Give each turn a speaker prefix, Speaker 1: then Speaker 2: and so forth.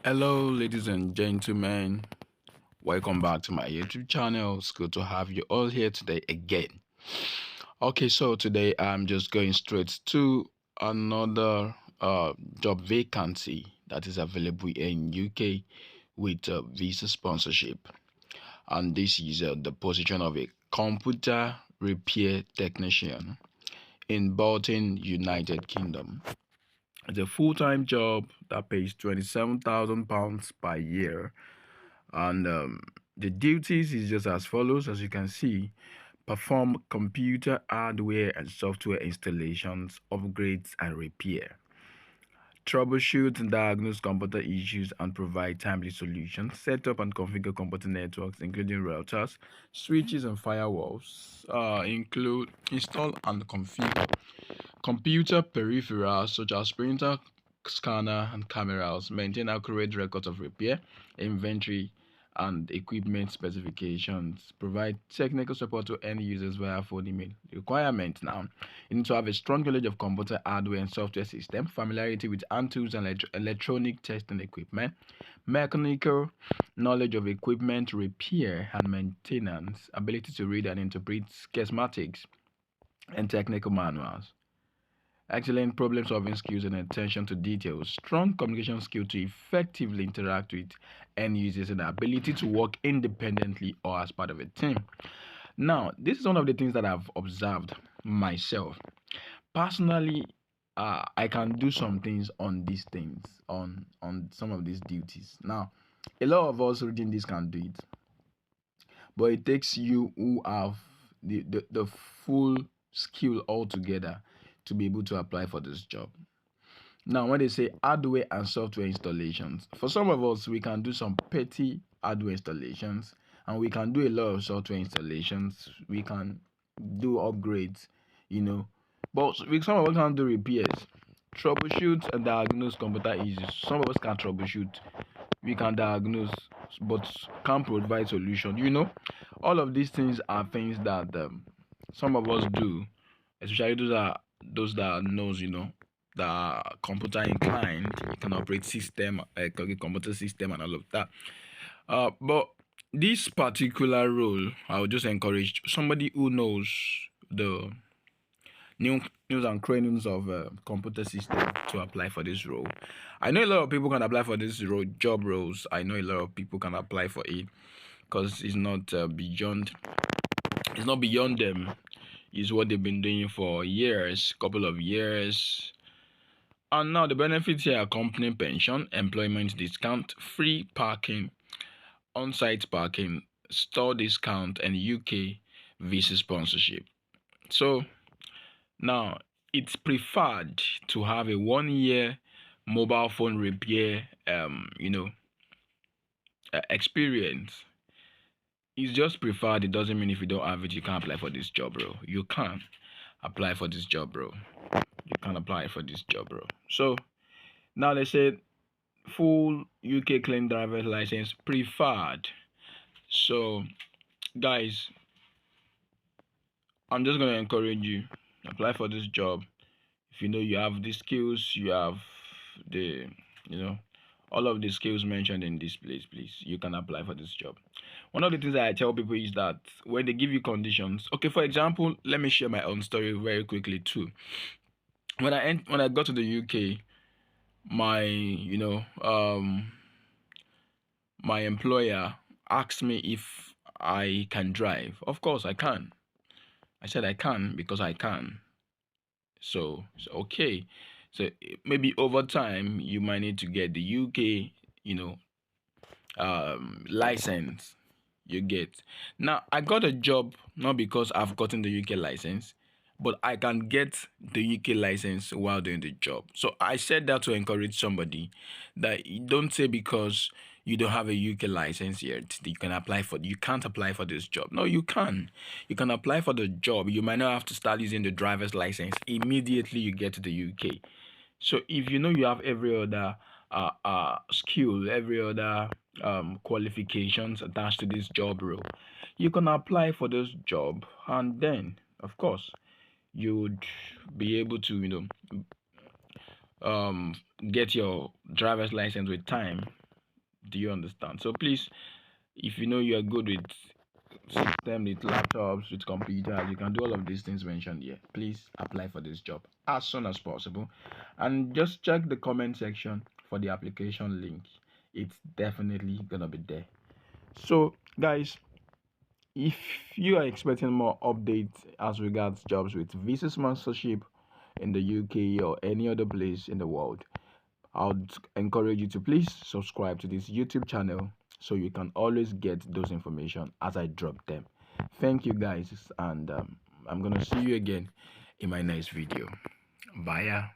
Speaker 1: Hello, ladies and gentlemen. Welcome back to my YouTube channel. It's good to have you all here today again. Okay, so today I'm just going straight to another job vacancy that is available in UK with visa sponsorship, and this is the position of a computer repair technician in Bolton, United Kingdom. It's a full-time job that pays £27,000 per year, and the duties is just as follows. As you can see, perform computer hardware and software installations, upgrades and repair, troubleshoot and diagnose computer issues and provide timely solutions, set up and configure computer networks including routers, switches and firewalls, include install and configure computer peripherals such as printer, scanner, and cameras, maintain accurate records of repair, inventory, and equipment specifications, provide technical support to end users via phone email. Requirement now: you need to have a strong knowledge of computer hardware and software system, familiarity with hand tools and electronic testing equipment, mechanical knowledge of equipment repair and maintenance, ability to read and interpret schematics and technical manuals, excellent problem solving skills and attention to details, strong communication skill to effectively interact with end users, and ability to work independently or as part of a team. Now, this is one of the things that I've observed myself. Personally, I can do some things on these things, on some of these duties. Now, a lot of us reading this can do it, but it takes you who have the full skill altogether to be able to apply for this job. Now, when they say hardware and software installations, for some of us, we can do some petty hardware installations and we can do a lot of software installations. We can do upgrades, you know, but some of us can do repairs, troubleshoot and diagnose computer issues. Some of us can troubleshoot, we can diagnose, but can't provide solution. All of these things are things that some of us do, especially those that knows, that are computer inclined. You can operate system, computer system, and all of that. But this particular role, I would just encourage somebody who knows the new news and cranings of computer system to apply for this role. I know a lot of people can apply for this role, job roles. I know a lot of people can apply for it because it's not beyond them. It's what they've been doing for years, couple of years. And now the benefits here are company pension, employment discount, free parking, on-site parking, store discount, and UK visa sponsorship. So now it's preferred to have a 1 year mobile phone repair experience. It's just preferred. It doesn't mean if you don't have it, you can't apply for this job, bro. You can apply for this job, bro. You can apply for this job, bro. So now they said full UK clean driver's license preferred. So guys, I'm just gonna encourage you, apply for this job. If you know you have the skills, you have the all of the skills mentioned in this place, please, you can apply for this job. One of the things that I tell people is that when they give you conditions, okay, for example, let me share my own story very quickly too. When I got to the UK, my my employer asked me if I can drive. Of course I can. I said I can because I can. So okay. So maybe over time you might need to get the UK, license. You get. Now I got a job not because I've gotten the UK license, but I can get the UK license while doing the job. So I said that to encourage somebody that you don't say because you don't have a UK license yet that you can't apply for this job. No, you can. You can apply for the job. You might not have to start using the driver's license immediately you get to the UK. So if you know you have every other skill, every other qualifications attached to this job role, you can apply for this job, and then of course you would be able to get your driver's license with time. Do you understand? So please, if you know you are good with system, with laptops, with computers, you can do all of these things mentioned here. Please apply for this job as soon as possible, and just check the comment section for the application link. It's definitely gonna be there. So guys, if you are expecting more updates as regards jobs with visa sponsorship in the UK or any other place in the world, I would encourage you to please subscribe to this YouTube channel so you can always get those information as I drop them. Thank you guys, and I'm gonna see you again in my next video. Bye.